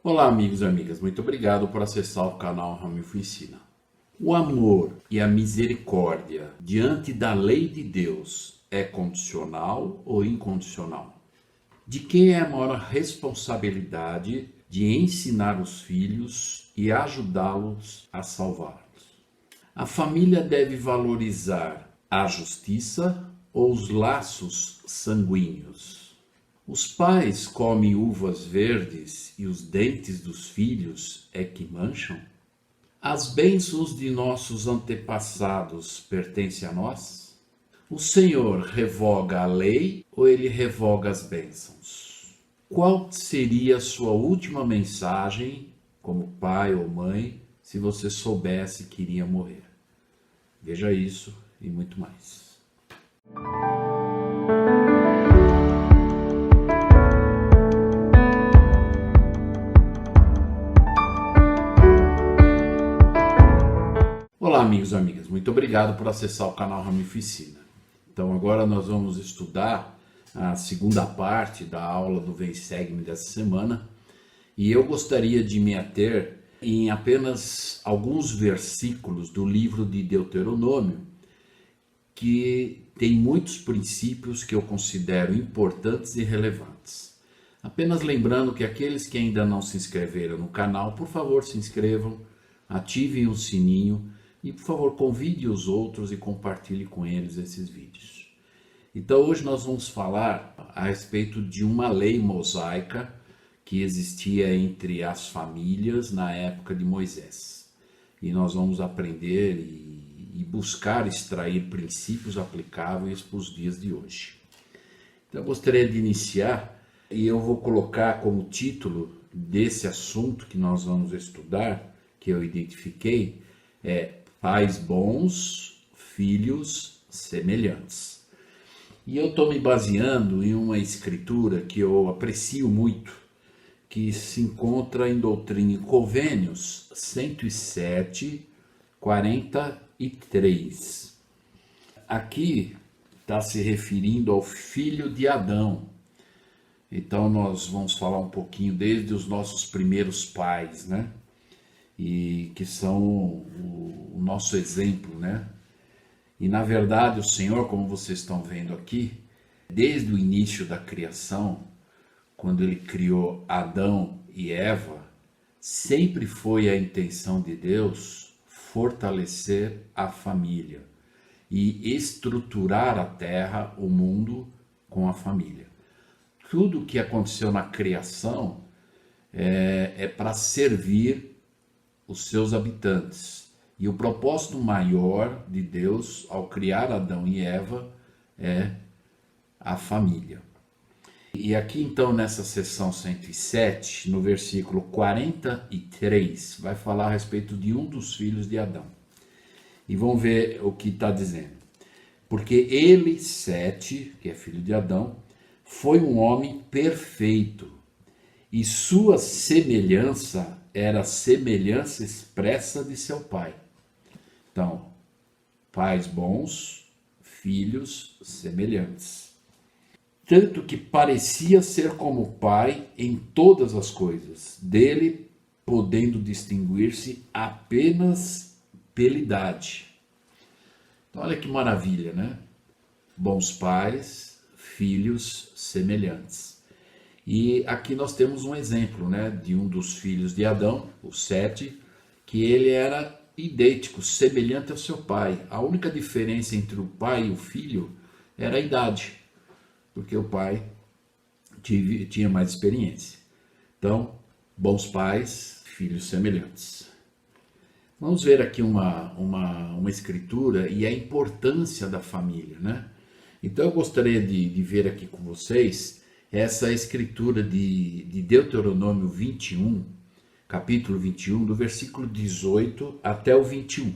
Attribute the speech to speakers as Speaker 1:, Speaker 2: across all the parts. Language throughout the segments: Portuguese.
Speaker 1: Olá, amigos e amigas, muito obrigado por acessar o canal Ramilfo Ensina. O amor e a misericórdia diante da lei de Deus é condicional ou incondicional? De quem é a maior responsabilidade de ensinar os filhos e ajudá-los a salvá-los? A família deve valorizar a justiça ou os laços sanguíneos? Os pais comem uvas verdes e os dentes dos filhos é que mancham? As bênçãos de nossos antepassados pertencem a nós? O Senhor revoga a lei ou ele revoga as bênçãos? Qual seria a sua última mensagem, como pai ou mãe, se você soubesse que iria morrer? Veja isso e muito mais. Olá, amigos e amigas, muito obrigado por acessar o canal Ramilfo Ensina. Então agora nós vamos estudar a segunda parte da aula do Vem Segue-me dessa semana, e eu gostaria de me ater em apenas alguns versículos do livro de Deuteronômio, que tem muitos princípios que eu considero importantes e relevantes. Apenas lembrando que aqueles que ainda não se inscreveram no canal, por favor se inscrevam, ativem o sininho e, por favor, convide os outros e compartilhe com eles esses vídeos. Então hoje nós vamos falar a respeito de uma lei mosaica que existia entre as famílias na época de Moisés. E nós vamos aprender e buscar extrair princípios aplicáveis para os dias de hoje. Então eu gostaria de iniciar e eu vou colocar como título desse assunto que nós vamos estudar, que eu identifiquei, pais bons, filhos semelhantes. E eu estou me baseando em uma escritura que eu aprecio muito, que se encontra em Doutrina e Convênios 107, 43. Aqui está se referindo ao filho de Adão. Então nós vamos falar um pouquinho desde os nossos primeiros pais, né? E que são o nosso exemplo, né? E na verdade o Senhor, como vocês estão vendo aqui, desde o início da criação, quando ele criou Adão e Eva, sempre foi a intenção de Deus fortalecer a família e estruturar a terra, o mundo, com a família. Tudo o que aconteceu na criação é para servir os seus habitantes. E o propósito maior de Deus ao criar Adão e Eva é a família. E aqui então nessa seção 107, no versículo 43, vai falar a respeito de um dos filhos de Adão. E vamos ver o que está dizendo. Porque ele, Sete, que é filho de Adão, foi um homem perfeito, e sua semelhança era a semelhança expressa de seu pai. Então, pais bons, filhos semelhantes. Tanto que parecia ser como o pai em todas as coisas, dele podendo distinguir-se apenas pela idade. Então, olha que maravilha, né? Bons pais, filhos semelhantes. E aqui nós temos um exemplo, né, de um dos filhos de Adão, o Sete, que ele era idêntico, semelhante ao seu pai. A única diferença entre o pai e o filho era a idade, porque o pai tinha mais experiência. Então, bons pais, filhos semelhantes. Vamos ver aqui uma escritura e a importância da família, né? Então eu gostaria de ver aqui com vocês essa escritura de Deuteronômio 21, capítulo 21, do versículo 18 até o 21.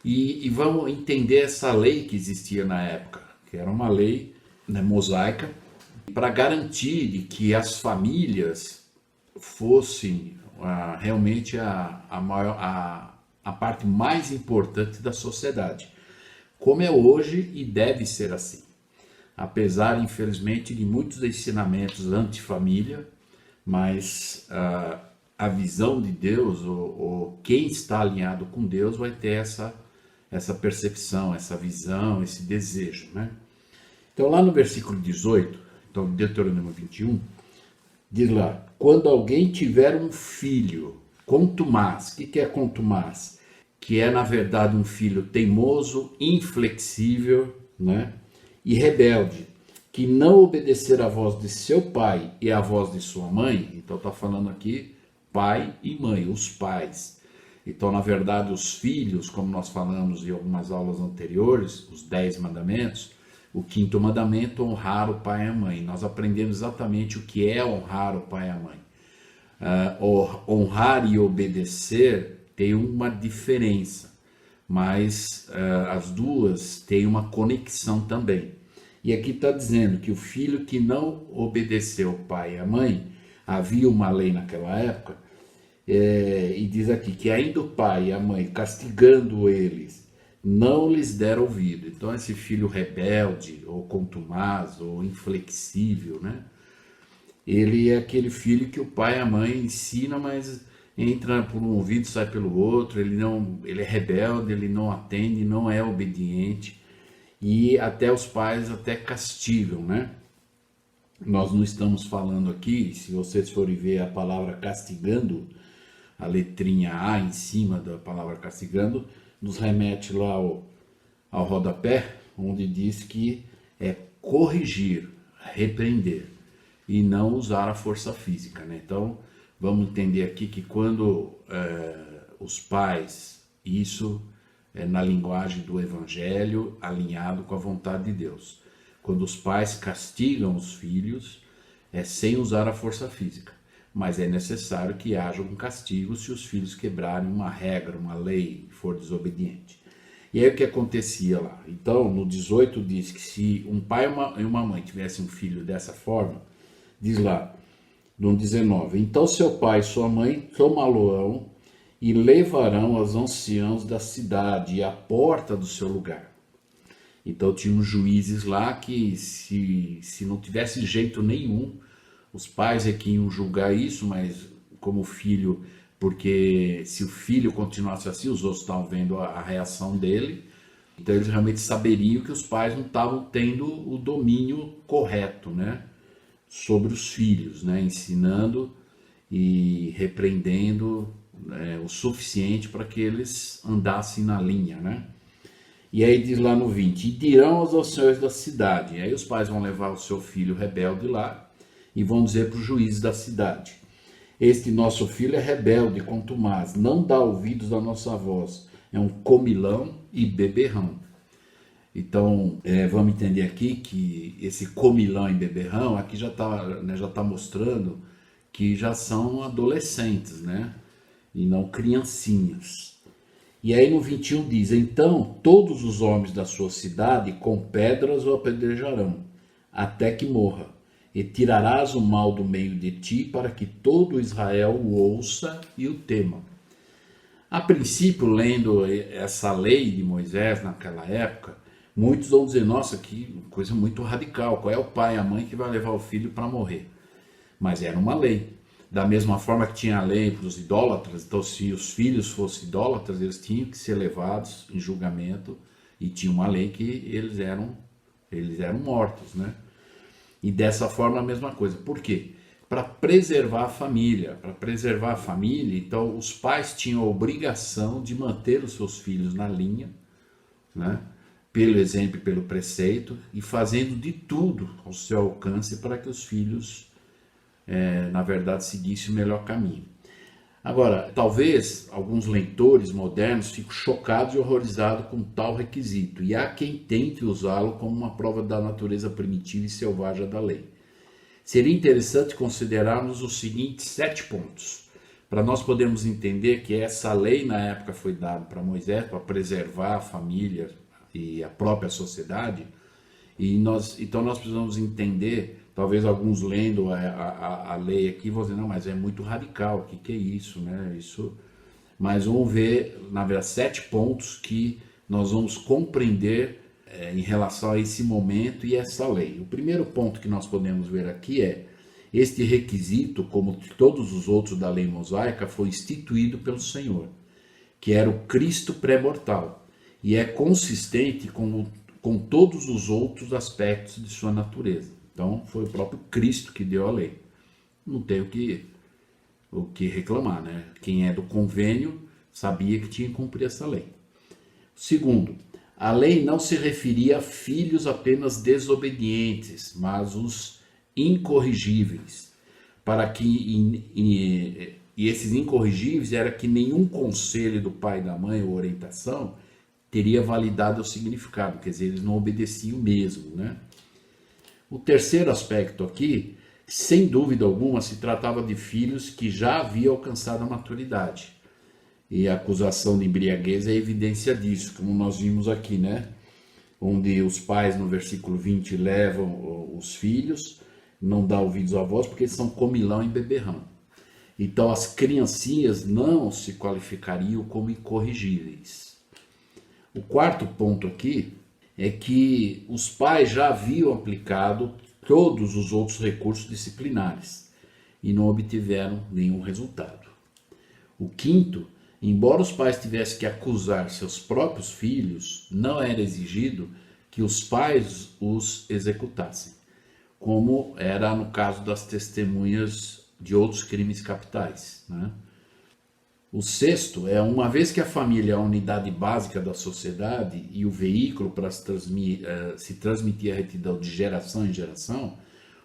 Speaker 1: E vamos entender essa lei que existia na época, que era uma lei, né, mosaica, para garantir de que as famílias fossem realmente a parte mais importante da sociedade, como é hoje e deve ser assim. Apesar, infelizmente, de muitos ensinamentos anti-família, mas a visão de Deus, ou quem está alinhado com Deus, vai ter essa percepção, essa visão, esse desejo, né? Então, lá no versículo 18, então, Deuteronômio 21, diz lá: quando alguém tiver um filho contumaz, o que é contumaz? Que é, na verdade, um filho teimoso, inflexível, né? E rebelde, que não obedecer à voz de seu pai e à voz de sua mãe. Então está falando aqui pai e mãe, os pais. Então, na verdade, os filhos, como nós falamos em algumas aulas anteriores, os 10 mandamentos, o 5º mandamento, honrar o pai e a mãe. Nós aprendemos exatamente o que é honrar o pai e a mãe. Honrar e obedecer tem uma diferença, mas as duas têm uma conexão também. E aqui está dizendo que o filho que não obedeceu o pai e a mãe, havia uma lei naquela época, e diz aqui que ainda o pai e a mãe, castigando eles, não lhes deram ouvido. Então esse filho rebelde, ou contumaz, ou inflexível, né? Ele é aquele filho que o pai e a mãe ensinam, mas entra por um ouvido e sai pelo outro. Ele é rebelde, ele não atende, não é obediente, e até os pais até castigam, né? Nós não estamos falando aqui, se vocês forem ver a palavra castigando, a letrinha A em cima da palavra castigando, nos remete lá ao rodapé, onde diz que é corrigir, repreender, e não usar a força física, né? Então, vamos entender aqui que quando os pais, isso é na linguagem do Evangelho, alinhado com a vontade de Deus. Quando os pais castigam os filhos, é sem usar a força física, mas é necessário que haja um castigo se os filhos quebrarem uma regra, uma lei, e for desobediente. E aí o que acontecia lá? Então, no 18 diz que se um pai e uma mãe tivessem um filho dessa forma, diz lá, no 19, então seu pai e sua mãe tomá-lo-ão e levarão aos anciãos da cidade e à porta do seu lugar. Então tinha uns juízes lá que se não tivesse jeito nenhum, os pais é que iam julgar isso, mas como o filho, porque se o filho continuasse assim, os outros estavam vendo a reação dele, então eles realmente saberiam que os pais não estavam tendo o domínio correto, né, sobre os filhos, né, ensinando e repreendendo o suficiente para que eles andassem na linha, né? E aí diz lá no 20, e dirão aos anciões da cidade, e aí os pais vão levar o seu filho rebelde lá e vão dizer para os juízes da cidade, este nosso filho é rebelde, contumaz, não dá ouvidos à nossa voz, é um comilão e beberrão. Então, vamos entender aqui que esse comilão e beberrão, aqui já está mostrando que já são adolescentes, né? E não criancinhas. E aí no 21 diz, então todos os homens da sua cidade com pedras o apedrejarão, até que morra, e tirarás o mal do meio de ti, para que todo Israel o ouça e o tema. A princípio, lendo essa lei de Moisés naquela época, muitos vão dizer, nossa, que coisa muito radical, qual é o pai e a mãe que vai levar o filho para morrer? Mas era uma lei. Da mesma forma que tinha a lei para os idólatras, então se os filhos fossem idólatras, eles tinham que ser levados em julgamento, e tinha uma lei que eles eram mortos, né? E dessa forma a mesma coisa. Por quê? Para preservar a família. Para preservar a família, então os pais tinham a obrigação de manter os seus filhos na linha, né? Pelo exemplo e pelo preceito, e fazendo de tudo ao seu alcance para que os filhos na verdade, seguisse o melhor caminho. Agora, talvez alguns leitores modernos fiquem chocados e horrorizados com tal requisito, e há quem tente usá-lo como uma prova da natureza primitiva e selvagem da lei. Seria interessante considerarmos os seguintes 7 pontos, para nós podermos entender que essa lei na época foi dada para Moisés, para preservar a família e a própria sociedade, e então nós precisamos entender. Talvez alguns lendo a lei aqui vão dizer, não, mas é muito radical, o que é isso, né? Mas vamos ver, na verdade, 7 pontos que nós vamos compreender em relação a esse momento e essa lei. O primeiro ponto que nós podemos ver aqui é Este requisito, como todos os outros da lei mosaica, foi instituído pelo Senhor, que era o Cristo pré-mortal, e é consistente com todos os outros aspectos de sua natureza. Então, foi o próprio Cristo que deu a lei. Não tem o que reclamar, né? Quem é do convênio sabia que tinha que cumprir essa lei. Segundo, a lei não se referia a filhos apenas desobedientes, mas os incorrigíveis, para que e esses incorrigíveis era que nenhum conselho do pai e da mãe ou orientação teria validade ou significado, quer dizer, eles não obedeciam mesmo, né? O terceiro aspecto aqui, sem dúvida alguma, se tratava de filhos que já haviam alcançado a maturidade. E a acusação de embriaguez é evidência disso, como nós vimos aqui, né? Onde os pais, no versículo 20, levam os filhos, não dão ouvidos à voz, porque eles são comilão e beberrão. Então as criancinhas não se qualificariam como incorrigíveis. O quarto ponto aqui é que os pais já haviam aplicado todos os outros recursos disciplinares e não obtiveram nenhum resultado. O quinto, embora os pais tivessem que acusar seus próprios filhos, não era exigido que os pais os executassem, como era no caso das testemunhas de outros crimes capitais, né? O sexto é, uma vez que a família é a unidade básica da sociedade e o veículo para se transmitir a retidão de geração em geração,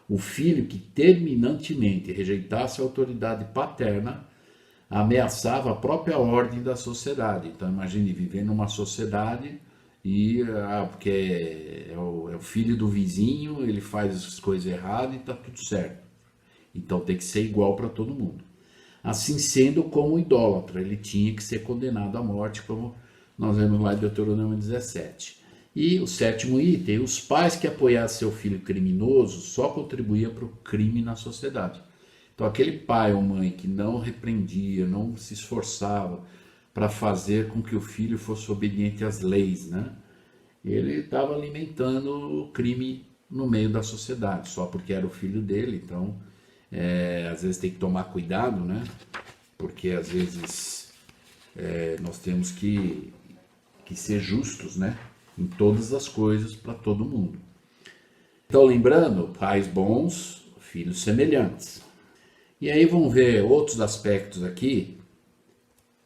Speaker 1: o filho que terminantemente rejeitasse a autoridade paterna ameaçava a própria ordem da sociedade. Então imagine viver numa sociedade e porque é o filho do vizinho, ele faz as coisas erradas e está tudo certo. Então tem que ser igual para todo mundo. Assim sendo, como idólatra, ele tinha que ser condenado à morte, como nós vemos lá em Deuteronômio 17. E o sétimo item, os pais que apoiassem seu filho criminoso só contribuíam para o crime na sociedade. Então aquele pai ou mãe que não repreendia, não se esforçava para fazer com que o filho fosse obediente às leis, né? Ele estava alimentando o crime no meio da sociedade, só porque era o filho dele. Então às vezes tem que tomar cuidado, né? Porque às vezes nós temos que ser justos, né? Em todas as coisas para todo mundo. Então lembrando, pais bons, filhos semelhantes. E aí vamos ver outros aspectos aqui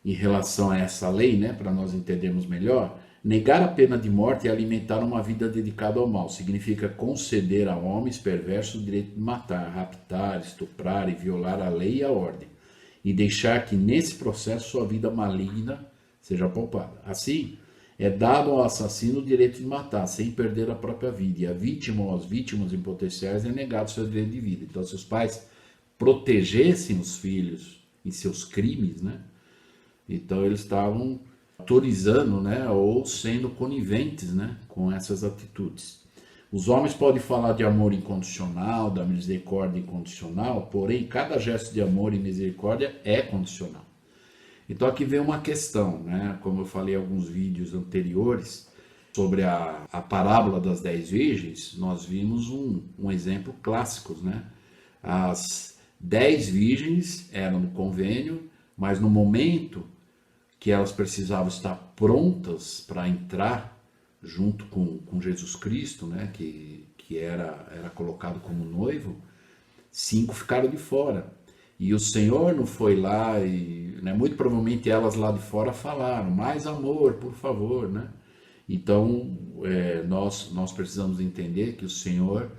Speaker 1: em relação a essa lei, né? Para nós entendermos melhor. Negar a pena de morte e alimentar uma vida dedicada ao mal significa conceder a homens perversos o direito de matar, raptar, estuprar e violar a lei e a ordem, e deixar que nesse processo sua vida maligna seja poupada. Assim, é dado ao assassino o direito de matar, sem perder a própria vida, e a vítima ou as vítimas em potenciais é negado seu direito de vida. Então, se os pais protegessem os filhos em seus crimes, né? Então eles estavam autorizando, né, ou sendo coniventes, né, com essas atitudes. Os homens podem falar de amor incondicional, da misericórdia incondicional, porém cada gesto de amor e misericórdia é condicional. Então aqui vem uma questão, né, como eu falei em alguns vídeos anteriores sobre a parábola das 10 virgens, nós vimos um exemplo clássico, né? As 10 virgens eram no convênio, mas no momento que elas precisavam estar prontas para entrar junto com Jesus Cristo, né, que era colocado como noivo, 5 ficaram de fora. E o Senhor não foi lá, e né, muito provavelmente elas lá de fora falaram, mais amor, por favor, né? Então nós precisamos entender que o Senhor,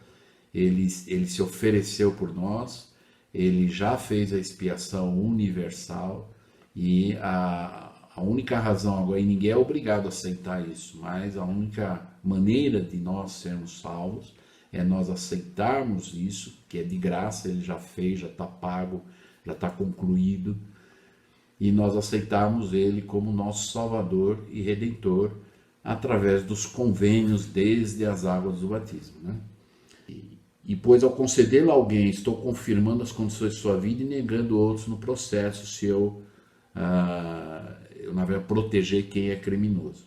Speaker 1: ele se ofereceu por nós, ele já fez a expiação universal, e a única razão agora, e ninguém é obrigado a aceitar isso, mas a única maneira de nós sermos salvos é nós aceitarmos isso, que é de graça, ele já fez, já está pago, já está concluído, e nós aceitarmos ele como nosso Salvador e Redentor através dos convênios desde as águas do batismo, né? E pois ao concedê-lo a alguém, estou confirmando as condições de sua vida e negando outros no processo, se eu na verdade, proteger quem é criminoso.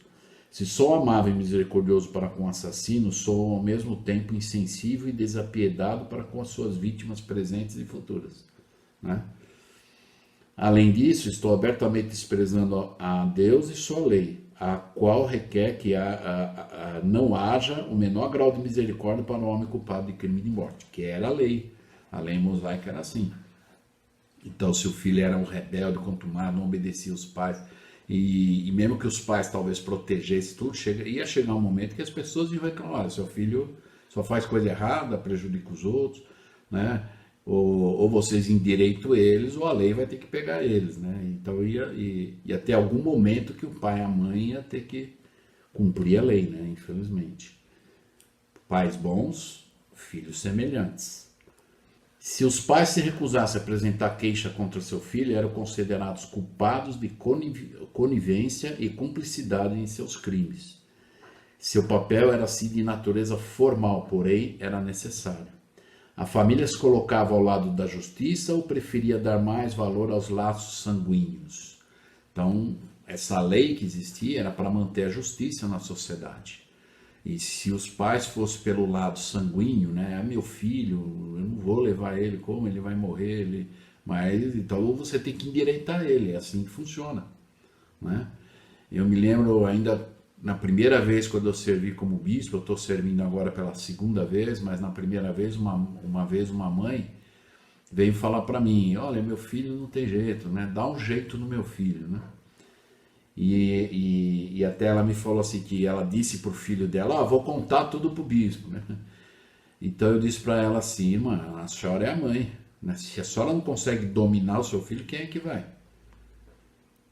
Speaker 1: Se sou amável e misericordioso para com o assassino, sou ao mesmo tempo insensível e desapiedado para com as suas vítimas presentes e futuras, né? Além disso, estou abertamente desprezando a Deus e sua lei, a qual requer que não haja o menor grau de misericórdia para o homem culpado de crime de morte, que era a lei. A lei mosaica era assim. Então, se o filho era um rebelde, contumado, não obedecia os pais, e mesmo que os pais talvez protegessem tudo, ia chegar um momento que as pessoas iam reclamar: olha, seu filho só faz coisa errada, prejudica os outros, né? Ou vocês endireitam eles, ou a lei vai ter que pegar eles, né? Então ia ter algum momento que o pai e a mãe ia ter que cumprir a lei, né? Infelizmente. Pais bons, filhos semelhantes. Se os pais se recusassem a apresentar queixa contra seu filho, eram considerados culpados de conivência e cumplicidade em seus crimes. Seu papel era assim de natureza formal, porém era necessário. A família se colocava ao lado da justiça ou preferia dar mais valor aos laços sanguíneos? Então, essa lei que existia era para manter a justiça na sociedade. E se os pais fossem pelo lado sanguíneo, né? Meu filho, eu não vou levar ele, como ele vai morrer, mas então você tem que endireitar ele, é assim que funciona, né? Eu me lembro ainda na primeira vez quando eu servi como bispo, eu estou servindo agora pela segunda vez, mas na primeira vez, uma mãe veio falar para mim: olha, meu filho não tem jeito, né? Dá um jeito no meu filho, né? E até ela me falou assim, que ela disse pro filho dela: vou contar tudo pro bispo, né? Então eu disse para ela assim: irmã, a senhora é a mãe, né? Se a senhora não consegue dominar o seu filho, quem é que vai?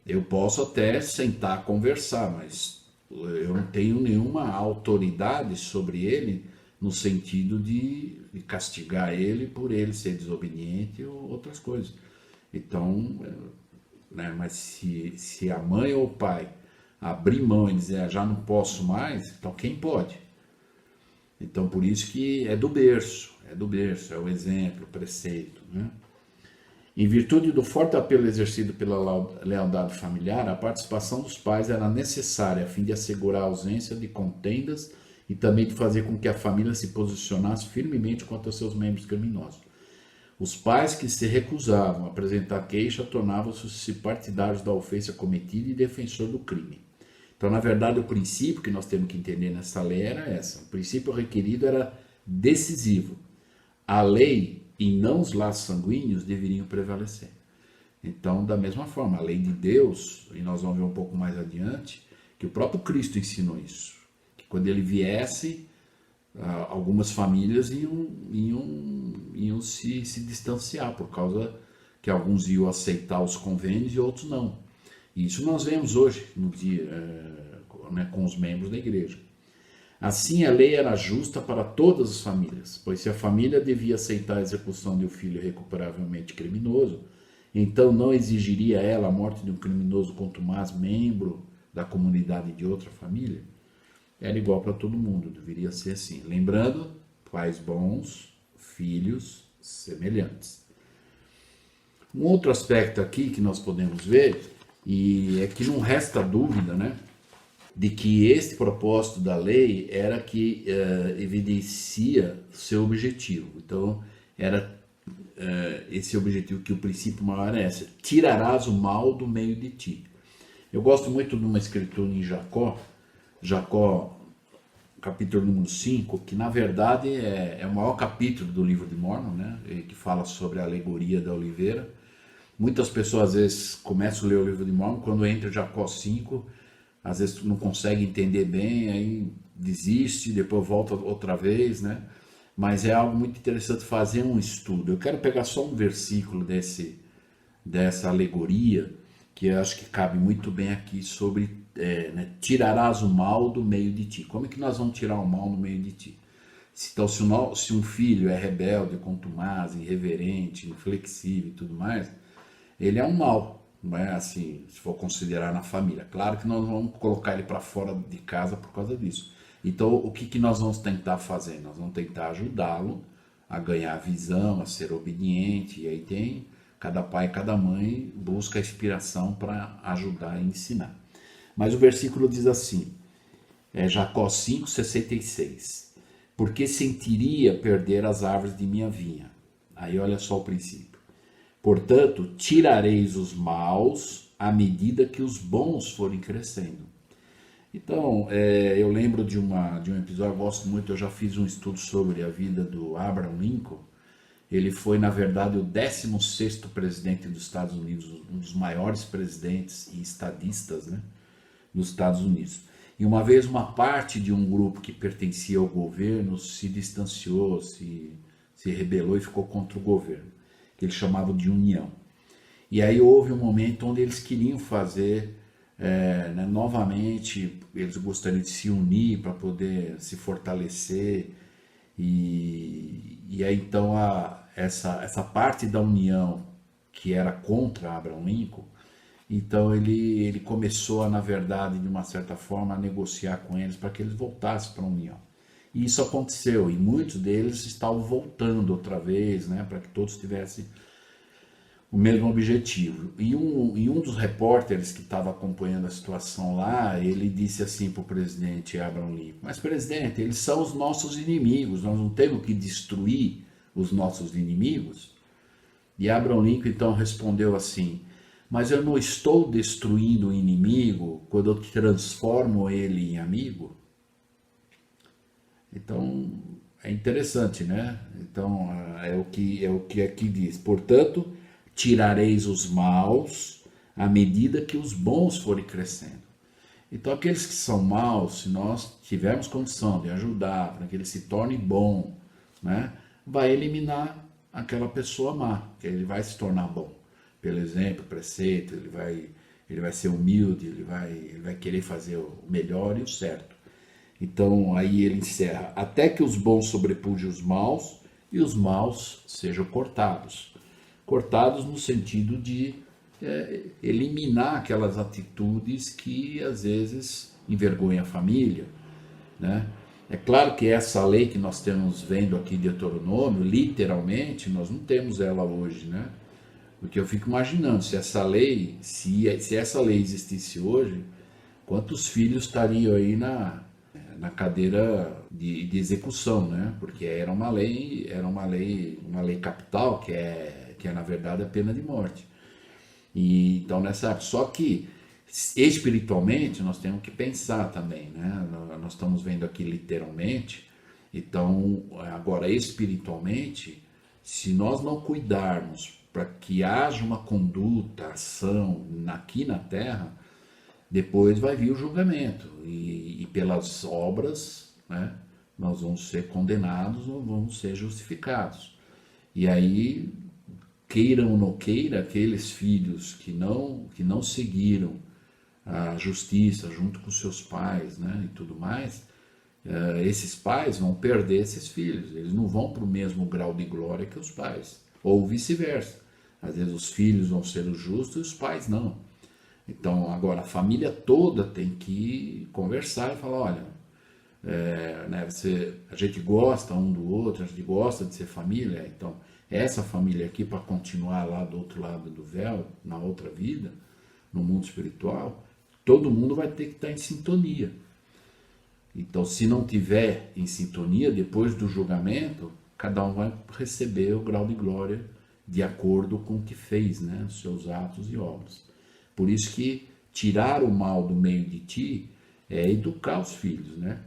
Speaker 1: Eu posso até sentar, conversar, mas eu não tenho nenhuma autoridade sobre ele no sentido de castigar ele por ele ser desobediente ou outras coisas. Então, né, mas se a mãe ou o pai abrir mão e dizer: já não posso mais, então quem pode? Então, por isso que é do berço, é o exemplo, o preceito, né? Em virtude do forte apelo exercido pela lealdade familiar, a participação dos pais era necessária a fim de assegurar a ausência de contendas e também de fazer com que a família se posicionasse firmemente contra seus membros criminosos. Os pais que se recusavam a apresentar queixa tornavam-se partidários da ofensa cometida e defensor do crime. Então, na verdade, o princípio que nós temos que entender nessa lei era essa. O princípio requerido era decisivo. A lei e não os laços sanguíneos deveriam prevalecer. Então, da mesma forma, a lei de Deus, e nós vamos ver um pouco mais adiante, que o próprio Cristo ensinou isso, que quando ele viesse, algumas famílias iam se distanciar, por causa que alguns iam aceitar os convênios e outros não. E isso nós vemos hoje, no dia, né, com os membros da igreja. Assim, a lei era justa para todas as famílias, pois se a família devia aceitar a execução de um filho irrecuperavelmente criminoso, então não exigiria ela a morte de um criminoso contumaz membro da comunidade de outra família? Era igual para todo mundo, deveria ser assim. Lembrando, pais bons, filhos semelhantes. Um outro aspecto aqui que nós podemos ver, e é que não resta dúvida, né, de que este propósito da lei era que evidencia seu objetivo. Então, era esse objetivo, que o princípio maior é esse: tirarás o mal do meio de ti. Eu gosto muito de uma escritura em Jacó, capítulo número 5, que na verdade é o maior capítulo do livro de Mórmon, né? Que fala sobre a alegoria da oliveira. Muitas pessoas às vezes começam a ler o livro de Mórmon, quando entra Jacó 5, às vezes não consegue entender bem, aí desiste, depois volta outra vez, né? Mas é algo muito interessante fazer um estudo. Eu quero pegar só um versículo dessa alegoria, que eu acho que cabe muito bem aqui, sobre né, tirarás o mal do meio de ti. Como é que nós vamos tirar o mal do meio de ti? Então, se um filho é rebelde, contumaz, irreverente, inflexível e tudo mais, ele é um mal. Não é assim, se for considerar na família. Claro que nós não vamos colocar ele para fora de casa por causa disso. Então, o que nós vamos tentar fazer? Nós vamos tentar ajudá-lo a ganhar visão, a ser obediente. E aí cada pai, cada mãe busca a inspiração para ajudar e ensinar. Mas o versículo diz assim: É Jacó 5,66. Porque sentiria perder as árvores de minha vinha. Aí olha só o princípio. Portanto, tirareis os maus à medida que os bons forem crescendo. Então, eu lembro de um episódio, eu gosto muito, eu já fiz um estudo sobre a vida do Abraham Lincoln. Ele foi, na verdade, o 16º presidente dos Estados Unidos, um dos maiores presidentes e estadistas, né, dos Estados Unidos. E uma vez uma parte de um grupo que pertencia ao governo se distanciou, se rebelou e ficou contra o governo, que eles chamavam de União. E aí houve um momento onde eles queriam fazer, né, novamente, eles gostariam de se unir para poder se fortalecer. E aí então essa parte da União que era contra Abraham Lincoln, então ele começou a, na verdade, de uma certa forma, a negociar com eles para que eles voltassem para a União. E isso aconteceu, e muitos deles estavam voltando outra vez, né, para que todos tivessem o mesmo objetivo. E um dos repórteres que estava acompanhando a situação lá, ele disse assim para o presidente Abraham Lincoln: mas presidente, eles são os nossos inimigos, nós não temos que destruir os nossos inimigos? E Abraham Lincoln então respondeu assim: mas eu não estou destruindo o inimigo quando eu transformo ele em amigo? Então, é interessante, né? Então, é o que aqui diz. Portanto, tirareis os maus à medida que os bons forem crescendo. Então, aqueles que são maus, se nós tivermos condição de ajudar para que ele se torne bom, né, vai eliminar aquela pessoa má, que ele vai se tornar bom. Pelo exemplo, preceito, ele vai ser humilde, ele vai querer fazer o melhor e o certo. Então, aí ele encerra: até que os bons sobrepujem os maus e os maus sejam cortados. Cortados no sentido de eliminar aquelas atitudes que às vezes envergonham a família, né? É claro que essa lei que nós estamos vendo aqui de Deuteronômio, literalmente, nós não temos ela hoje, né? Porque eu fico imaginando, se essa lei, se essa lei existisse hoje, quantos filhos estariam aí na cadeira de execução, né? Porque era uma lei capital, que é na verdade a pena de morte. E então só que espiritualmente nós temos que pensar também, né? Nós estamos vendo aqui literalmente. Então, agora espiritualmente, se nós não cuidarmos para que haja uma conduta, ação aqui na terra, depois vai vir o julgamento e pelas obras, né, nós vamos ser condenados ou vamos ser justificados. E aí, queiram ou não queira, aqueles filhos que não seguiram a justiça junto com seus pais, né, e tudo mais, esses pais vão perder esses filhos, eles não vão para o mesmo grau de glória que os pais, ou vice-versa. Às vezes os filhos vão ser os justos e os pais não. Então, agora, a família toda tem que conversar e falar: olha, né, a gente gosta um do outro, a gente gosta de ser família, então essa família aqui, para continuar lá do outro lado do véu, na outra vida, no mundo espiritual, todo mundo vai ter que estar em sintonia. Então, se não tiver em sintonia, depois do julgamento, cada um vai receber o grau de glória de acordo com o que fez, né, os seus atos e obras. Por isso que tirar o mal do meio de ti é educar os filhos, né?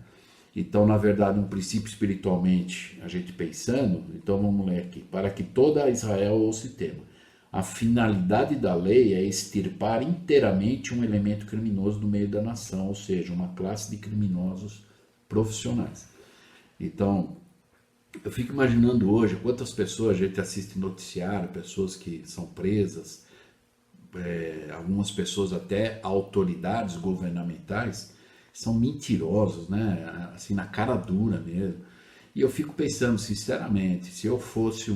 Speaker 1: Então, na verdade, um princípio espiritualmente, a gente pensando, então vamos ler aqui: para que toda Israel ouça o tema. A finalidade da lei é extirpar inteiramente um elemento criminoso do meio da nação, ou seja, uma classe de criminosos profissionais. Então, eu fico imaginando hoje quantas pessoas a gente assiste noticiário, pessoas que são presas, algumas pessoas até autoridades governamentais, são mentirosos, né? Assim, na cara dura mesmo. E eu fico pensando, sinceramente, se eu fosse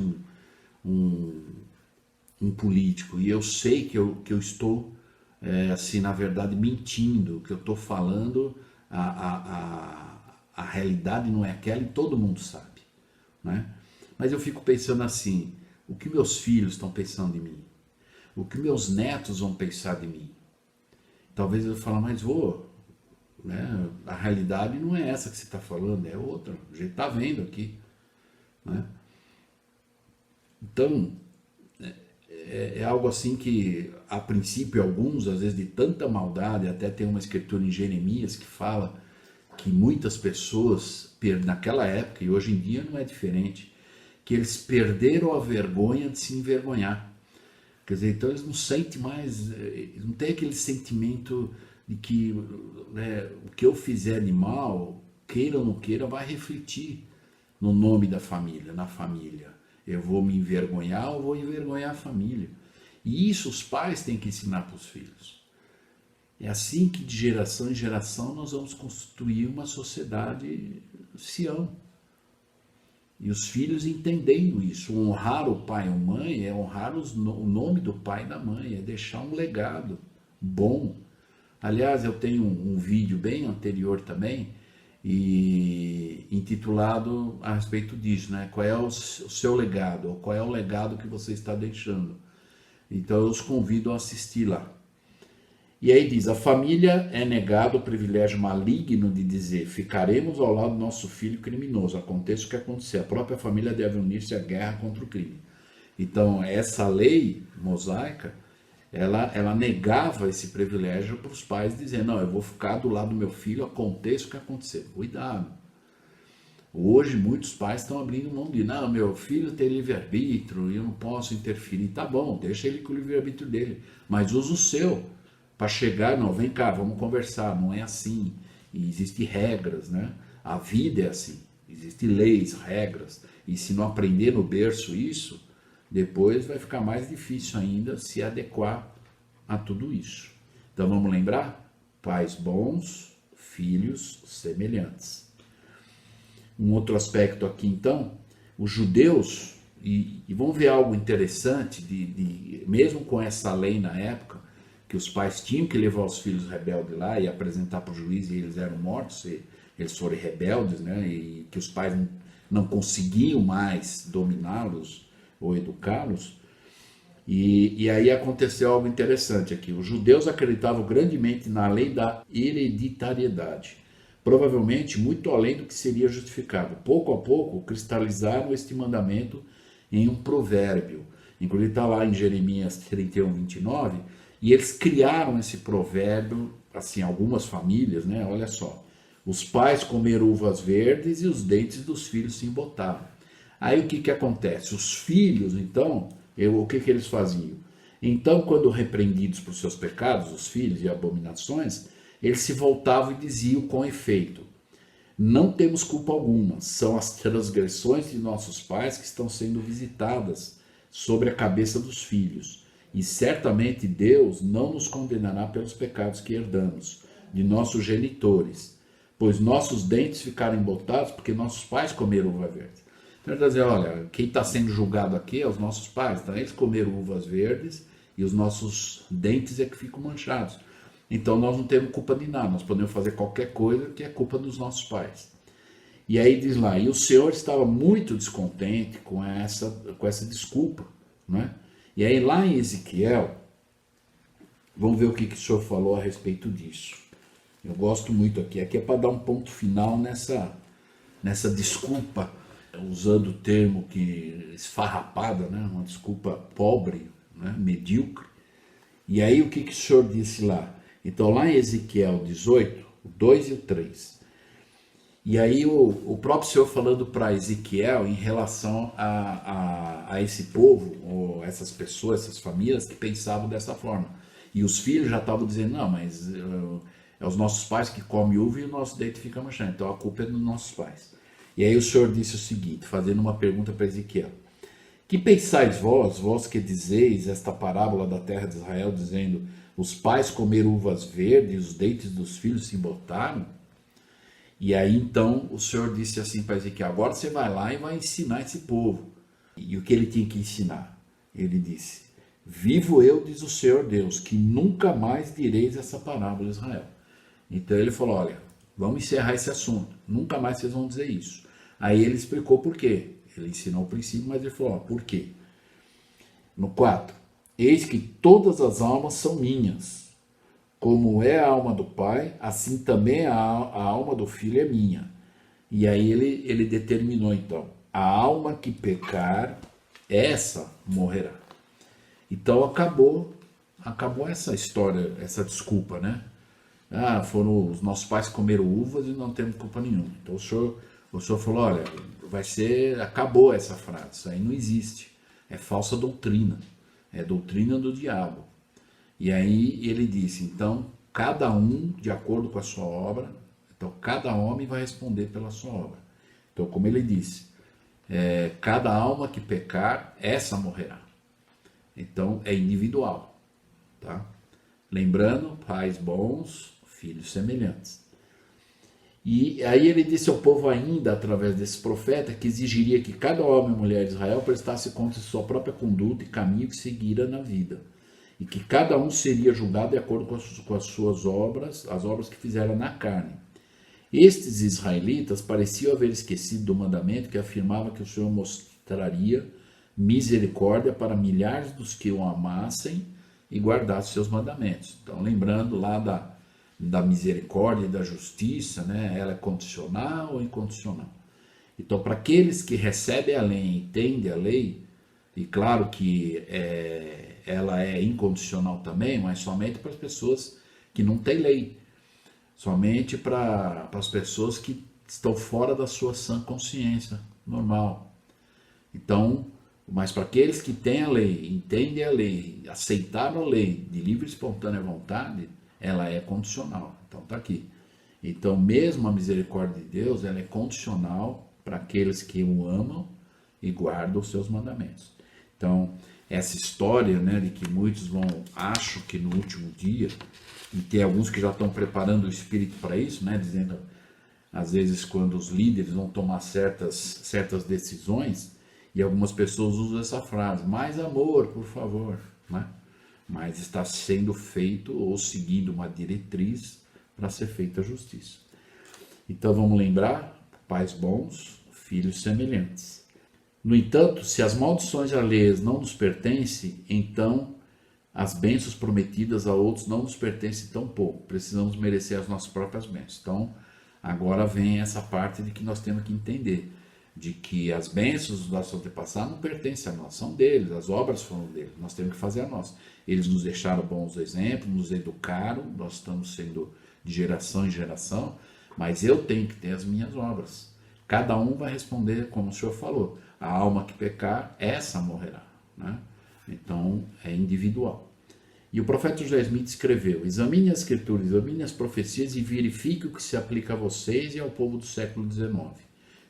Speaker 1: um político e eu sei que eu estou, assim, na verdade, mentindo, que eu estou falando, a realidade não é aquela e todo mundo sabe, né? Mas eu fico pensando assim: o que meus filhos estão pensando de mim? O que meus netos vão pensar de mim? Talvez eu fale: mas vô, né? A realidade não é essa que você está falando, é outra. A gente está vendo aqui, né? Então, é algo assim que, a princípio, alguns, às vezes de tanta maldade, até tem uma escritura em Jeremias que fala que muitas pessoas, naquela época, e hoje em dia não é diferente, que eles perderam a vergonha de se envergonhar. Quer dizer, então eles não sentem mais, não tem aquele sentimento de que, né, o que eu fizer de mal, queira ou não queira, vai refletir no nome da família, na família. Eu vou me envergonhar ou vou envergonhar a família. E isso os pais têm que ensinar para os filhos. É assim que de geração em geração nós vamos construir uma sociedade Sião. E os filhos entendendo isso. Honrar o pai e a mãe é honrar o nome do pai e da mãe, é deixar um legado bom. Aliás, eu tenho um vídeo bem anterior também, e intitulado a respeito disso, né? Qual é o seu legado, ou qual é o legado que você está deixando. Então eu os convido a assistir lá. E aí diz, a família é negado o privilégio maligno de dizer, ficaremos ao lado do nosso filho criminoso, aconteça o que acontecer, a própria família deve unir-se à guerra contra o crime. Então essa lei mosaica, ela negava esse privilégio para os pais, dizendo, não, eu vou ficar do lado do meu filho, aconteça o que acontecer. Cuidado. Hoje muitos pais estão abrindo mão de, não, meu filho tem livre-arbítrio e eu não posso interferir. Tá bom, deixa ele com o livre-arbítrio dele, mas usa o seu para chegar, não, vem cá, vamos conversar, não é assim. E existem regras, né? A vida é assim, existem leis, regras, e se não aprender no berço isso, depois vai ficar mais difícil ainda se adequar a tudo isso. Então vamos lembrar? Pais bons, filhos semelhantes. Um outro aspecto aqui então, os judeus, e vamos ver algo interessante, mesmo com essa lei na época, que os pais tinham que levar os filhos rebeldes lá e apresentar para o juiz e eles eram mortos, se eles forem rebeldes, né, e que os pais não conseguiam mais dominá-los ou educá-los. E aí aconteceu algo interessante aqui. Os judeus acreditavam grandemente na lei da hereditariedade, provavelmente muito além do que seria justificado. Pouco a pouco cristalizaram este mandamento em um provérbio. Inclusive está lá em Jeremias 31, 29, e eles criaram esse provérbio, assim, algumas famílias, né? Olha só. Os pais comeram uvas verdes e os dentes dos filhos se embotaram. Aí o que acontece? Os filhos, então, o que eles faziam? Então, quando repreendidos por seus pecados, os filhos e abominações, eles se voltavam e diziam com efeito, não temos culpa alguma, são as transgressões de nossos pais que estão sendo visitadas sobre a cabeça dos filhos, e certamente Deus não nos condenará pelos pecados que herdamos de nossos genitores, pois nossos dentes ficaram embotados porque nossos pais comeram uva verde. Então ele está dizendo, olha, quem está sendo julgado aqui é os nossos pais, tá? Eles comeram uvas verdes e os nossos dentes é que ficam manchados. Então nós não temos culpa de nada, nós podemos fazer qualquer coisa que é culpa dos nossos pais. E aí diz lá, e o Senhor estava muito descontente com essa desculpa, né? E aí lá em Ezequiel, vamos ver o que o Senhor falou a respeito disso. Eu gosto muito aqui é para dar um ponto final nessa desculpa, usando o termo que esfarrapada, né? Uma desculpa pobre, né? Medíocre. E aí o que o Senhor disse lá? Então lá em Ezequiel 18, o 2 e o 3. E aí o próprio Senhor falando para Ezequiel em relação a esse povo, ou essas pessoas, essas famílias que pensavam dessa forma. E os filhos já estavam dizendo, não, mas é os nossos pais que comem uva e o nosso dente fica manchado, então a culpa é dos nossos pais. E aí o Senhor disse o seguinte, fazendo uma pergunta para Ezequiel. Que pensais vós que dizeis esta parábola da terra de Israel, dizendo, os pais comeram uvas verdes e os dentes dos filhos se embotaram? E aí então o Senhor disse assim para Ezequiel, agora você vai lá e vai ensinar esse povo. E o que ele tinha que ensinar? Ele disse, vivo eu, diz o Senhor Deus, que nunca mais direis essa parábola a Israel. Então ele falou, olha, vamos encerrar esse assunto, nunca mais vocês vão dizer isso. Aí ele explicou por quê. Ele ensinou o princípio, mas ele falou, por quê? No 4, eis que todas as almas são minhas. como é a alma do pai, assim também a alma do filho é minha. E aí ele determinou então, a alma que pecar, essa morrerá. Então acabou essa história, essa desculpa, né? Ah, foram os nossos pais comeram uvas e não temos culpa nenhuma. Então o senhor falou, olha, acabou essa frase, isso aí não existe. É falsa doutrina, é doutrina do diabo. E aí ele disse, então, cada um de acordo com a sua obra, então cada homem vai responder pela sua obra. Então, como ele disse, cada alma que pecar, essa morrerá. Então, é individual, tá? Lembrando, pais bons, filhos semelhantes. E aí ele disse ao povo ainda, através desse profeta, que exigiria que cada homem e mulher de Israel prestasse conta de sua própria conduta e caminho que seguira na vida. E que cada um seria julgado de acordo com as suas obras, as obras que fizeram na carne. Estes israelitas pareciam haver esquecido do mandamento que afirmava que o Senhor mostraria misericórdia para milhares dos que o amassem e guardassem seus mandamentos. Então, lembrando lá da misericórdia e da justiça, né? Ela é condicional ou incondicional? Então, para aqueles que recebem a lei, entendem a lei, e claro que ela é incondicional também, mas somente para as pessoas que não têm lei, somente para as pessoas que estão fora da sua sã consciência normal. Então, mas para aqueles que têm a lei, entendem a lei, aceitaram a lei de livre e espontânea vontade, ela é condicional. Então está aqui. Então mesmo a misericórdia de Deus, ela é condicional para aqueles que o amam e guardam os seus mandamentos. Então essa história, né, de que muitos acham que no último dia, e tem alguns que já estão preparando o espírito para isso, né, dizendo, às vezes quando os líderes vão tomar certas decisões, e algumas pessoas usam essa frase, mais amor, por favor, né? Mas está sendo feito ou seguindo uma diretriz para ser feita a justiça. Então vamos lembrar, pais bons, filhos semelhantes. No entanto, se as maldições alheias não nos pertencem, então as bênçãos prometidas a outros não nos pertencem tão pouco. Precisamos merecer as nossas próprias bênçãos. Então agora vem essa parte de que nós temos que entender, de que as bênçãos dos nossos antepassados não pertencem a nós, são deles, as obras foram deles, nós temos que fazer a nossa. Eles nos deixaram bons exemplos, nos educaram, nós estamos sendo de geração em geração, mas eu tenho que ter as minhas obras. Cada um vai responder, como o Senhor falou, a alma que pecar, essa morrerá, né? Então é individual. E o profeta José Smith escreveu, examine as escrituras, examine as profecias e verifique o que se aplica a vocês e ao povo do século XIX.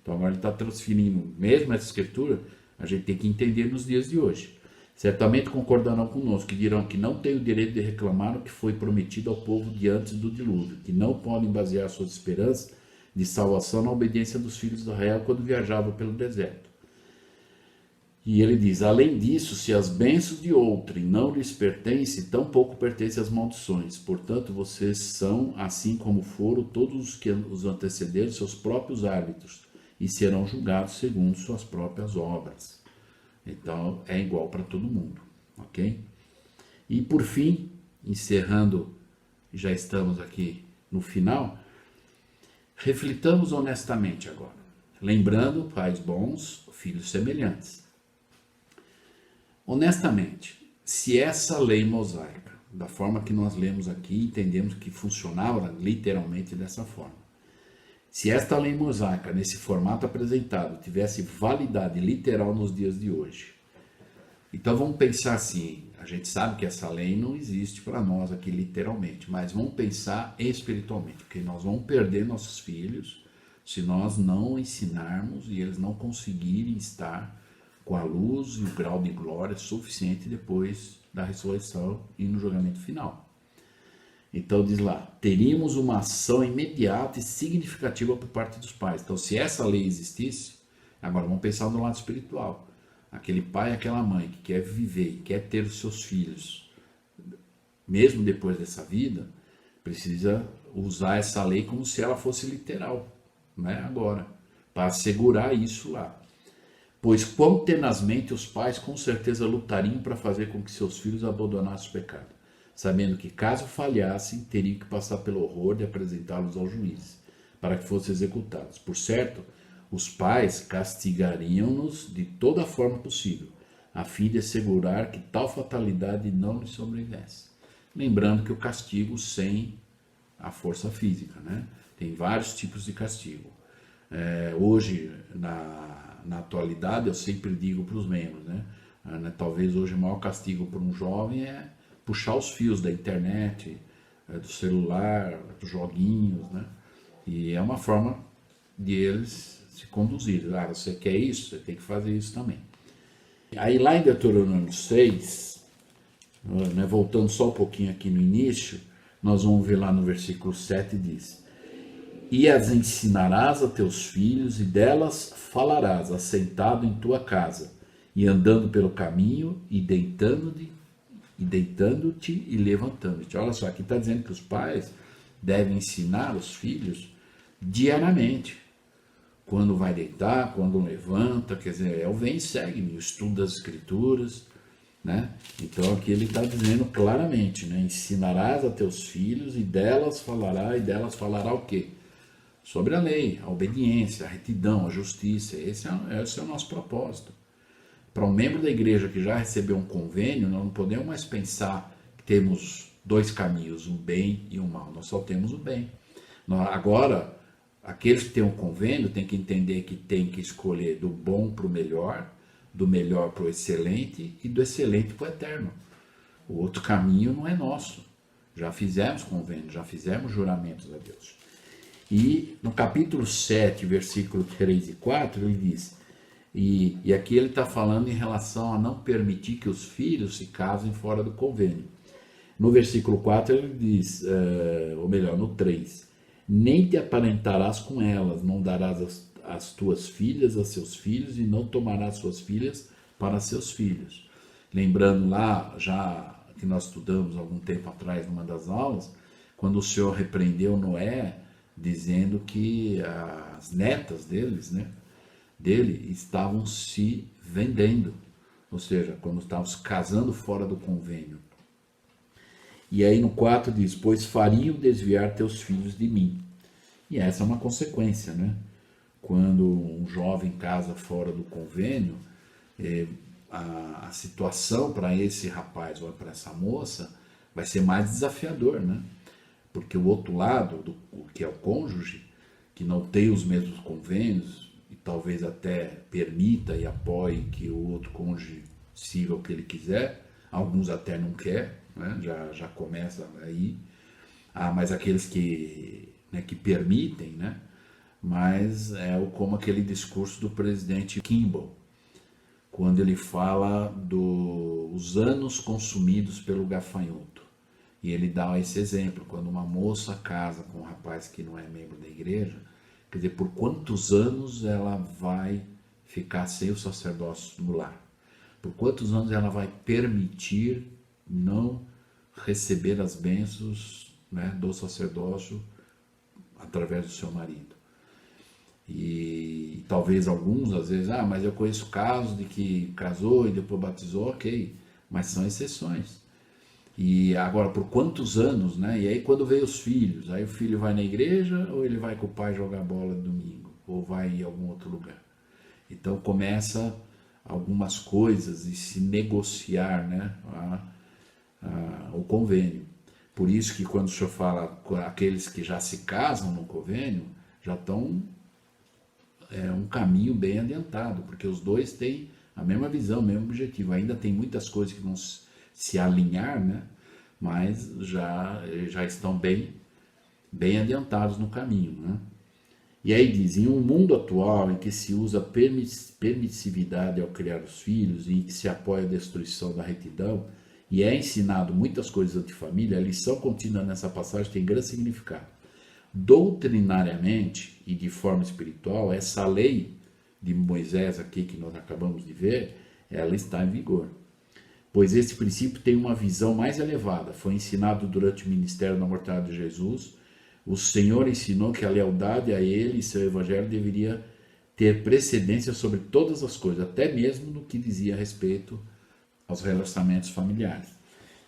Speaker 1: Então agora ele está transferindo mesmo essa escritura, a gente tem que entender nos dias de hoje. Certamente concordarão conosco, que dirão que não têm o direito de reclamar o que foi prometido ao povo de antes do dilúvio, que não podem basear suas esperanças de salvação na obediência dos filhos de Israel quando viajavam pelo deserto. E ele diz, além disso, se as bênçãos de outrem não lhes pertencem, tampouco pertencem as maldições. Portanto, vocês são, assim como foram todos os que os antecederam, seus próprios árbitros, e serão julgados segundo suas próprias obras. Então, é igual para todo mundo, ok? E por fim, encerrando, já estamos aqui no final, reflitamos honestamente agora. Lembrando, pais bons, filhos semelhantes. Honestamente, se essa lei mosaica, da forma que nós lemos aqui, entendemos que funcionava literalmente dessa forma, se esta lei mosaica, nesse formato apresentado, tivesse validade literal nos dias de hoje, então vamos pensar assim, a gente sabe que essa lei não existe para nós aqui literalmente, mas vamos pensar espiritualmente, porque nós vamos perder nossos filhos se nós não ensinarmos e eles não conseguirem estar com a luz e o grau de glória suficiente depois da ressurreição e no julgamento final. Então diz lá, teríamos uma ação imediata e significativa por parte dos pais. Então se essa lei existisse, agora vamos pensar no lado espiritual. Aquele pai e aquela mãe que quer viver e quer ter os seus filhos, mesmo depois dessa vida, precisa usar essa lei como se ela fosse literal, né? Agora, para assegurar isso lá. Pois quão tenazmente os pais com certeza lutariam para fazer com que seus filhos abandonassem o pecado. sabendo que caso falhassem, teriam que passar pelo horror de apresentá-los aos juízes, para que fossem executados. Por certo, os pais castigariam-nos de toda forma possível, a fim de assegurar que tal fatalidade não lhes sobrevivesse. Lembrando que o castigo sem a força física, né? Tem vários tipos de castigo. Hoje, na atualidade, eu sempre digo para os membros, né? Talvez hoje o maior castigo para um jovem é puxar os fios da internet, do celular, dos joguinhos, né? E é uma forma de eles se conduzirem. Você quer isso? Você tem que fazer isso também. Aí lá em Deuteronômio 6, né, voltando só um pouquinho aqui no início, nós vamos ver lá no versículo 7, diz: E as ensinarás a teus filhos, e delas falarás, assentado em tua casa, e andando pelo caminho, e deitando-te e levantando-te. Olha só, aqui está dizendo que os pais devem ensinar os filhos diariamente. Quando vai deitar, quando levanta, quer dizer, o vem e segue-me, o estudo das escrituras, né? Então aqui ele está dizendo claramente, né? Ensinarás a teus filhos e delas falará o quê? Sobre a lei, a obediência, a retidão, a justiça. Esse é o nosso propósito. Para um membro da igreja que já recebeu um convênio, nós não podemos mais pensar que temos dois caminhos, o bem e o mal. Nós só temos o bem. Agora, aqueles que têm um convênio têm que entender que tem que escolher do bom para o melhor, do melhor para o excelente e do excelente para o eterno. O outro caminho não é nosso. Já fizemos convênio, já fizemos juramentos a Deus. E no capítulo 7, versículo 3 e 4, ele diz, e aqui ele está falando em relação a não permitir que os filhos se casem fora do convênio. No versículo 4 ele diz, ou melhor, no 3, nem te aparentarás com elas, não darás as tuas filhas a seus filhos e não tomarás suas filhas para seus filhos. Lembrando lá, já que nós estudamos algum tempo atrás numa das aulas, quando o Senhor repreendeu Noé, dizendo que as netas dele estavam se vendendo, ou seja, quando estavam se casando fora do convênio. E aí no 4 diz, pois fariam desviar teus filhos de mim. E essa é uma consequência, né? Quando um jovem casa fora do convênio, a situação para esse rapaz ou para essa moça vai ser mais desafiador, né? Porque o outro lado, que é o cônjuge, que não tem os mesmos convênios, e talvez até permita e apoie que o outro cônjuge siga o que ele quiser, alguns até não querem, né? já começa aí, mas aqueles que permitem, né? Mas como aquele discurso do presidente Kimball, quando ele fala dos anos consumidos pelo gafanhoto. E ele dá esse exemplo, quando uma moça casa com um rapaz que não é membro da igreja, quer dizer, por quantos anos ela vai ficar sem o sacerdócio no lar? Por quantos anos ela vai permitir não receber as bênçãos, né, do sacerdócio através do seu marido? E talvez alguns, às vezes, mas eu conheço casos de que casou e depois batizou, ok, mas são exceções. E agora, por quantos anos, né? E aí quando veio os filhos, aí o filho vai na igreja ou ele vai com o pai jogar bola no domingo? Ou vai em algum outro lugar? Então começa algumas coisas e se negociar, né? O convênio. Por isso que quando o senhor fala aqueles que já se casam no convênio, já estão um caminho bem adiantado, porque os dois têm a mesma visão, o mesmo objetivo. Ainda tem muitas coisas que vão se alinhar, né? Mas já estão bem adiantados no caminho, né? E aí diz, em um mundo atual em que se usa permissividade ao criar os filhos e em que se apoia a destruição da retidão e é ensinado muitas coisas antifamília, a lição contida nessa passagem tem grande significado. Doutrinariamente e de forma espiritual, essa lei de Moisés aqui que nós acabamos de ver, ela está em vigor. Pois esse princípio tem uma visão mais elevada. Foi ensinado durante o ministério da mortalidade de Jesus. O Senhor ensinou que a lealdade a Ele e seu Evangelho deveria ter precedência sobre todas as coisas, até mesmo no que dizia respeito aos relacionamentos familiares.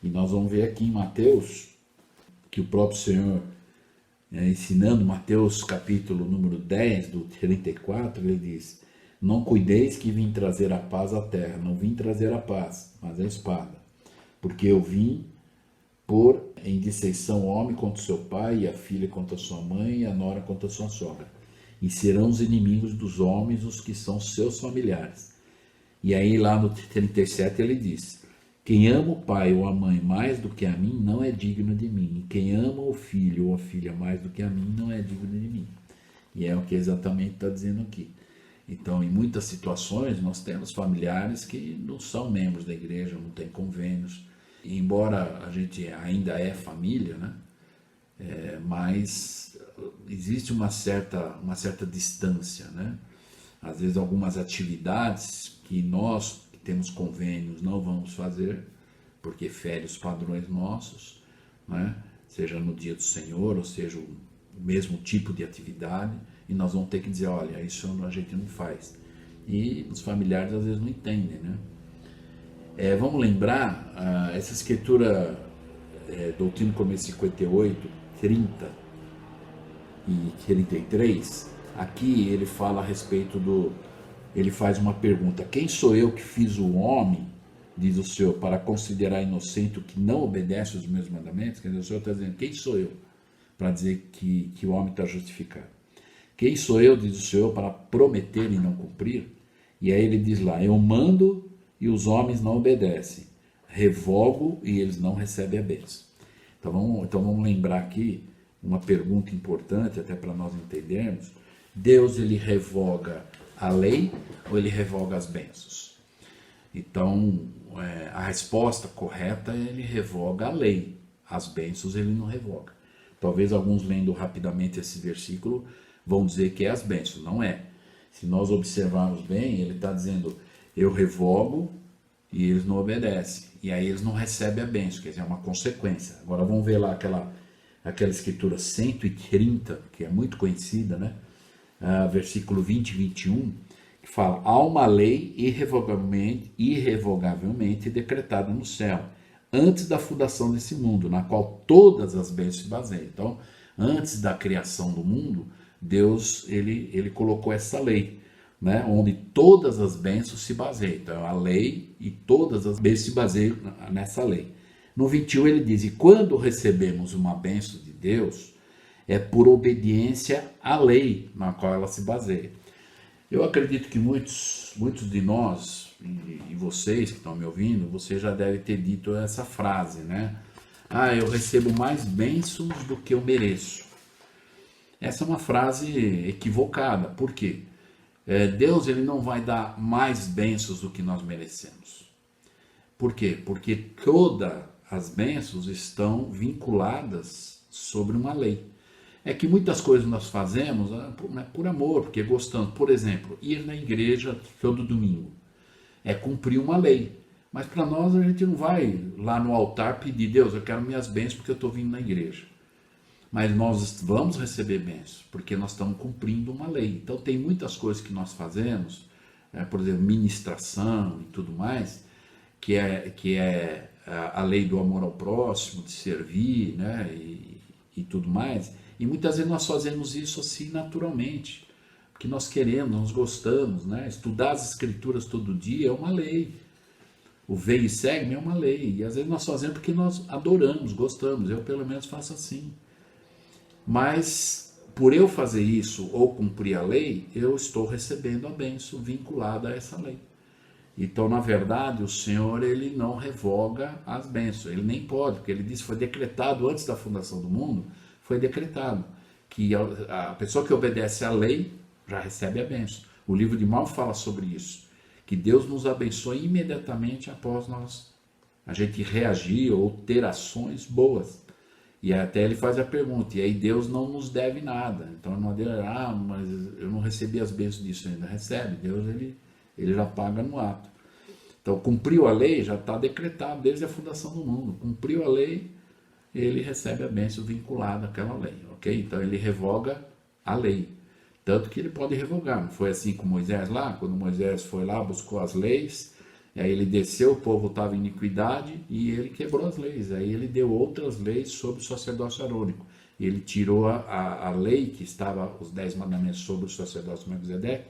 Speaker 1: E nós vamos ver aqui em Mateus, que o próprio Senhor, ensinando, Mateus capítulo número 10, do 34, ele diz: não cuideis que vim trazer a paz à terra, não vim trazer a paz, mas a espada. Porque eu vim pôr em dissensão o homem contra o seu pai, e a filha contra a sua mãe, e a nora contra a sua sogra. E serão os inimigos dos homens os que são seus familiares. E aí lá no 37 ele diz: quem ama o pai ou a mãe mais do que a mim não é digno de mim. E quem ama o filho ou a filha mais do que a mim não é digno de mim. E é o que exatamente está dizendo aqui. Então, em muitas situações, nós temos familiares que não são membros da igreja, não têm convênios. E embora a gente ainda é família, né? Mas existe uma certa distância, né? Às vezes algumas atividades que nós que temos convênios não vamos fazer, porque fere os padrões nossos, né? Seja no dia do Senhor, ou seja o mesmo tipo de atividade, e nós vamos ter que dizer, olha, isso a gente não faz. E os familiares às vezes não entendem, né? Vamos lembrar, essa escritura, Doutrina e Começo 58, 30 e 33, aqui ele fala a respeito ele faz uma pergunta: quem sou eu que fiz o homem, diz o Senhor, para considerar inocente o que não obedece aos meus mandamentos? Quer dizer, o Senhor está dizendo, quem sou eu para dizer que o homem está justificado? Quem sou eu, diz o Senhor, para prometer e não cumprir? E aí ele diz lá: eu mando e os homens não obedecem, revogo e eles não recebem a bênção. Então vamos lembrar aqui uma pergunta importante, até para nós entendermos: Deus, ele revoga a lei ou ele revoga as bênçãos? Então, a resposta correta é: ele revoga a lei, as bênçãos ele não revoga. Talvez alguns lendo rapidamente esse versículo vão dizer que é as bênçãos, não é. Se nós observarmos bem, ele está dizendo: eu revogo e eles não obedecem, e aí eles não recebem a bênção, quer dizer, é uma consequência. Agora vamos ver lá aquela escritura 130, que é muito conhecida, né? Versículo 20 e 21, que fala: há uma lei irrevogavelmente decretada no céu, antes da fundação desse mundo, na qual todas as bênçãos se baseiam. Então, antes da criação do mundo, Deus ele colocou essa lei, né, onde todas as bênçãos se baseiam. Então, a lei e todas as bênçãos se baseiam nessa lei. No 21 ele diz: e quando recebemos uma bênção de Deus, é por obediência à lei na qual ela se baseia. Eu acredito que muitos de nós, e vocês que estão me ouvindo, você já deve ter dito essa frase, né? Eu recebo mais bênçãos do que eu mereço. Essa é uma frase equivocada. Por quê? Deus, ele não vai dar mais bênçãos do que nós merecemos. Por quê? Porque todas as bênçãos estão vinculadas sobre uma lei. É que muitas coisas nós fazemos por amor, porque gostamos. Por exemplo, ir na igreja todo domingo é cumprir uma lei. Mas para nós, a gente não vai lá no altar pedir: Deus, eu quero minhas bênçãos porque eu estou vindo na igreja. Mas nós vamos receber bênçãos porque nós estamos cumprindo uma lei. Então tem muitas coisas que nós fazemos, por exemplo, ministração e tudo mais, que é a lei do amor ao próximo, de servir, né, e tudo mais. E muitas vezes nós fazemos isso assim naturalmente, porque nós queremos, nós gostamos, né? Estudar as escrituras todo dia é uma lei. O veio e segue é uma lei. E às vezes nós fazemos porque nós adoramos, gostamos. Eu pelo menos faço assim. Mas por eu fazer isso ou cumprir a lei, eu estou recebendo a bênção vinculada a essa lei. Então, na verdade, o Senhor, ele não revoga as bênçãos. Ele nem pode, porque ele disse: foi decretado antes da fundação do mundo, foi decretado que a pessoa que obedece à lei já recebe a bênção. O livro de Mal fala sobre isso, que Deus nos abençoe imediatamente após a gente reagir ou ter ações boas. E até ele faz a pergunta: e aí Deus não nos deve nada. Então não adianta: mas eu não recebi as bênçãos disso ainda. Recebe, Deus ele já paga no ato. Então cumpriu a lei, já está decretado desde a fundação do mundo. Cumpriu a lei, ele recebe a bênção vinculada àquela lei, ok? Então ele revoga a lei. Tanto que ele pode revogar. Não foi assim com Moisés lá? Quando Moisés foi lá, buscou as leis, E aí ele desceu, o povo estava em iniquidade e ele quebrou as leis. Aí ele deu outras leis sobre o sacerdócio arônico. Ele tirou a lei que estava, os 10 mandamentos sobre o sacerdócio Melquisedeque,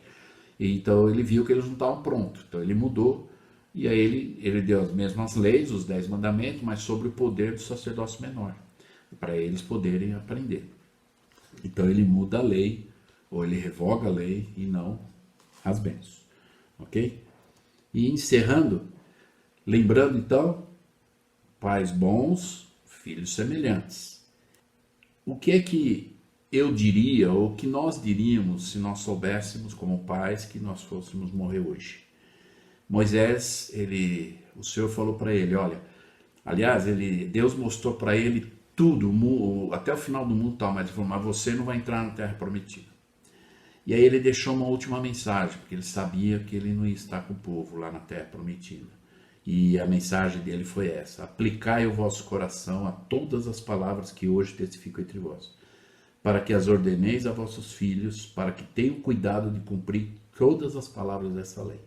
Speaker 1: e então ele viu que eles não estavam prontos. Então ele mudou, e aí ele deu as mesmas leis, os 10 mandamentos, mas sobre o poder do sacerdócio menor, para eles poderem aprender. Então ele muda a lei, ou ele revoga a lei e não as bênçãos. Ok? E encerrando, lembrando então, pais bons, filhos semelhantes. O que é que eu diria, ou que nós diríamos, se nós soubéssemos como pais que nós fôssemos morrer hoje? Moisés, o Senhor falou para ele, olha, aliás, Deus mostrou para ele tudo, até o final do mundo, mas ele falou, mas você não vai entrar na terra prometida. E aí ele deixou uma última mensagem, porque ele sabia que ele não ia estar com o povo lá na terra prometida. E a mensagem dele foi essa: aplicai o vosso coração a todas as palavras que hoje testifico entre vós, para que as ordeneis a vossos filhos, para que tenham cuidado de cumprir todas as palavras dessa lei.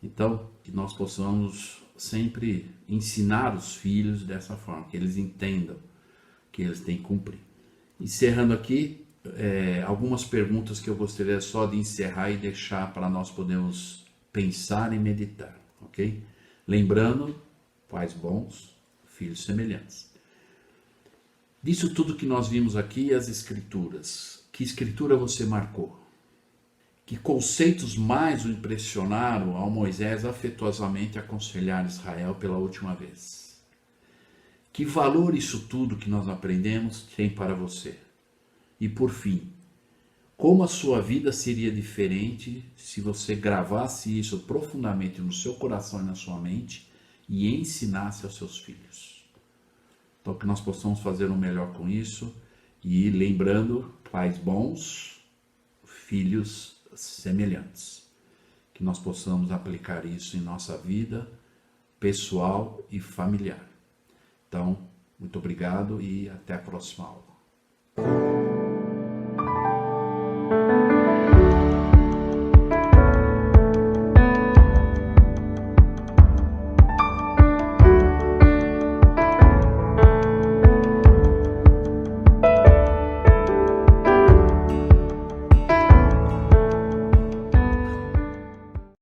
Speaker 1: Então, que nós possamos sempre ensinar os filhos dessa forma, que eles entendam que eles têm que cumprir. Encerrando aqui, algumas perguntas que eu gostaria só de encerrar e deixar para nós podermos pensar e meditar, ok? Lembrando, pais bons, filhos semelhantes. Disso tudo que nós vimos aqui, as escrituras. Que escritura você marcou? Que conceitos mais o impressionaram ao Moisés afetuosamente aconselhar Israel pela última vez? Que valor isso tudo que nós aprendemos tem para você? E por fim, como a sua vida seria diferente se você gravasse isso profundamente no seu coração e na sua mente e ensinasse aos seus filhos? Então que nós possamos fazer o melhor com isso e lembrando, pais bons, filhos semelhantes. Que nós possamos aplicar isso em nossa vida pessoal e familiar. Então, muito obrigado e até a próxima aula.